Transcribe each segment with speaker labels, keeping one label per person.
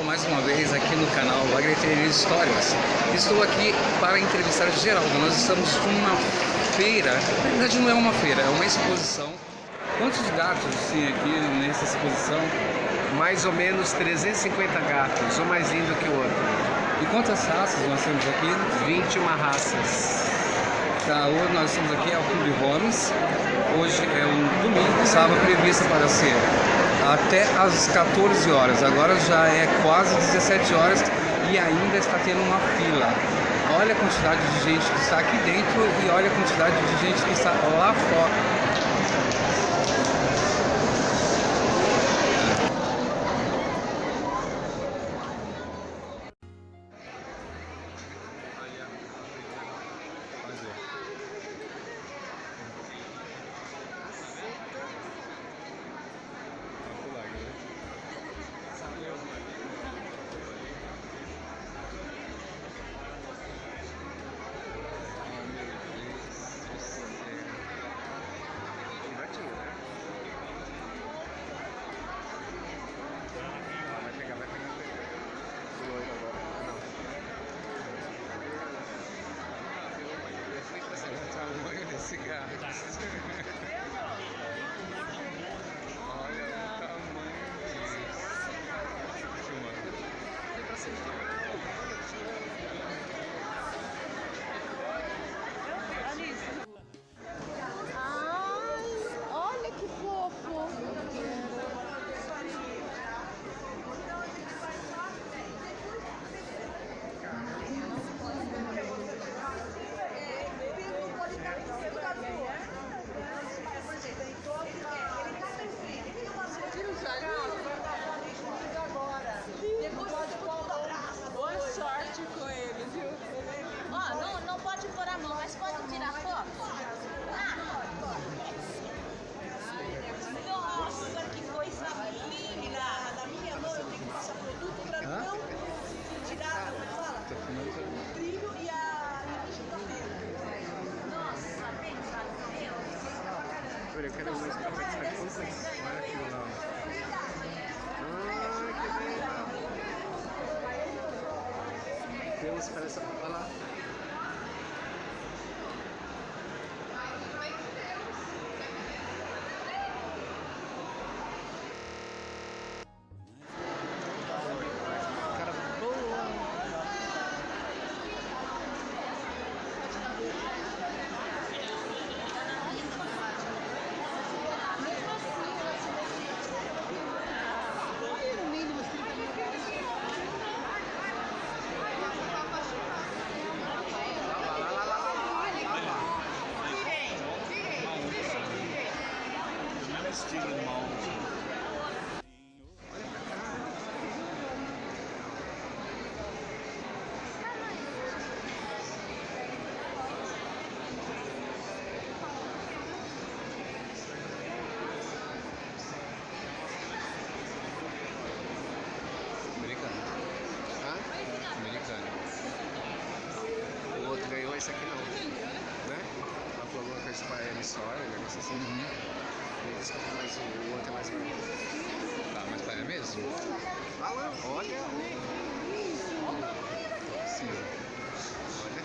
Speaker 1: Mais uma vez aqui no canal Agreteirinha Histórias. Estou aqui para entrevistar Geraldo. Nós estamos numa feira, na verdade não é uma feira, é uma exposição. Quantos gatos tem aqui nessa exposição?
Speaker 2: Mais ou menos 350 gatos, um mais lindo que o outro.
Speaker 1: E quantas raças nós temos aqui?
Speaker 2: 21 raças.
Speaker 1: Tá, hoje nós estamos aqui ao Clube Holmes. Hoje é um domingo, estava prevista para ser até às 14 horas, agora já é quase 17 horas e ainda está tendo uma fila. Olha a quantidade de gente que está aqui dentro e olha a quantidade de gente que está lá fora. Esse gato. Olha o tamanho disso.
Speaker 3: Ai, olha que fofo. Boa sorte com ele, viu?
Speaker 4: Ó, não pode pôr a mão, mas pode tirar foto? Nossa, que coisa linda! Na minha mão eu tenho que passar produto pra não tirar, fala, o brilho e a pele. Nossa, pensa, meu.
Speaker 2: Olha, eu quero ver esse café que está aqui. Olha aquilo lá. Deus, parece... Olha lá. Cara boa. Estilo de mal.
Speaker 1: Americano.
Speaker 2: Hã?
Speaker 1: Americano.
Speaker 2: O outro ganhou, esse aqui não. Né? A coluna com esse pai história, negócio assim. Esse aqui é mais, o outro é mais bonito.
Speaker 1: Tá, mas é mesmo?
Speaker 2: Ah lá, olha.
Speaker 1: Sim.
Speaker 2: Olha.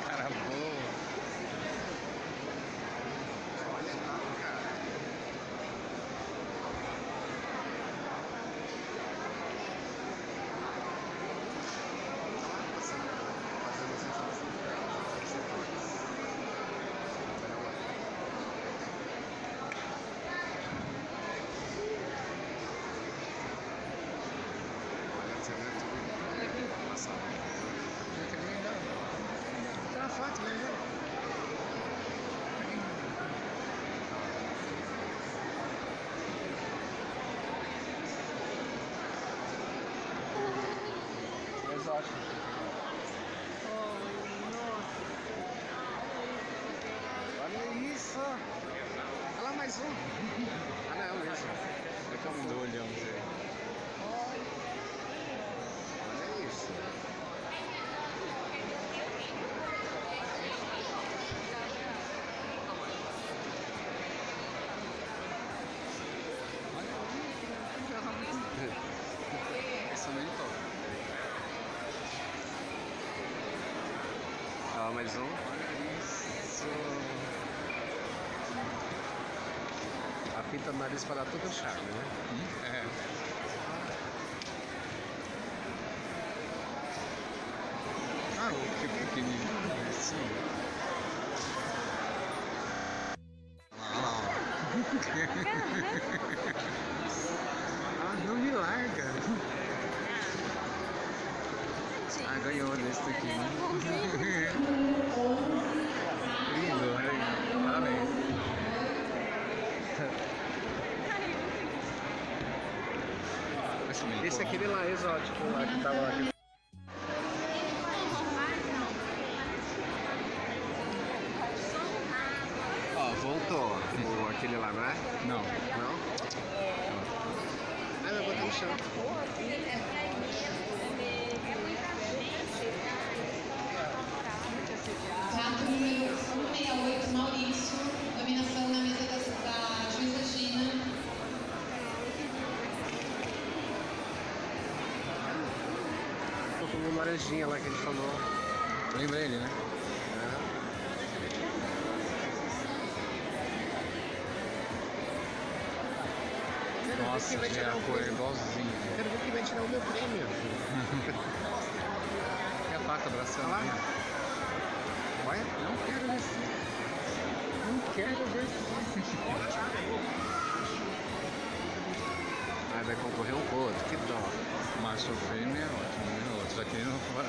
Speaker 1: Cara boa.
Speaker 2: Olha lá, cara. Fazendo
Speaker 1: ótimo.
Speaker 2: Olha isso! Olha lá mais um! Ah, não, é o mesmo.
Speaker 1: É que um olhamos aí.
Speaker 2: Olha isso.
Speaker 1: Esse também top.
Speaker 2: Olha lá mais um.
Speaker 1: Isso.
Speaker 2: A fita do nariz para dar todo o charme, né?
Speaker 1: É. Ah, o que pequenininho. Esse. Ah, não me larga. Ah, ganhou desse daqui. Lindo, né? Parabéns.
Speaker 2: Esse é aquele lá exótico lá que tava aqui. Ó, voltou aquele lá, não é?
Speaker 1: Não.
Speaker 2: Não? Ah, eu botei no chão.
Speaker 5: Prato número 168, Maurício. Dominação na mesa da juíza Gina.
Speaker 2: Tô com uma laranjinha lá que ele falou.
Speaker 1: Lembra ele, né? Nossa,
Speaker 2: vai
Speaker 1: já
Speaker 2: tirar
Speaker 1: é a
Speaker 2: o
Speaker 1: cor
Speaker 2: prêmio.
Speaker 1: igualzinha.
Speaker 2: Quero ver quem vai tirar o meu prêmio.
Speaker 1: É a faca abraçando.
Speaker 2: Olha lá. Olha.
Speaker 1: Não quero ver esse. Não quero ver esse.
Speaker 2: Ah, vai concorrer um com o outro, que dó.
Speaker 1: Macho fêmea é ótimo, né? Outros aqui não vai.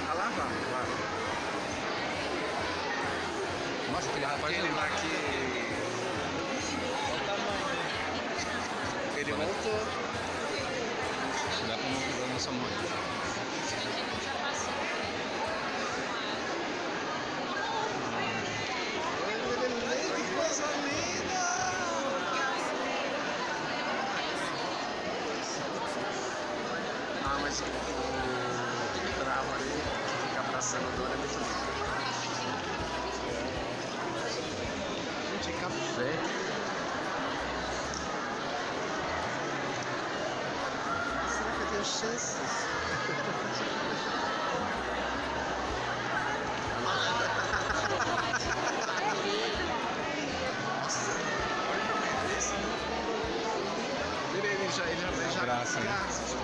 Speaker 2: Ah lá, vai.
Speaker 1: Nossa, aquele rapaz
Speaker 2: Aquele lá que... Ele voltou.
Speaker 1: dá pra não pegar nossa mãe.
Speaker 2: Que coisa linda! Ah, mas o bravo ali, que fica abraçando o dono, é muito lindo. Gente, café. Será que eu tenho chances? Ele já
Speaker 1: Abraça, né?
Speaker 2: abraça.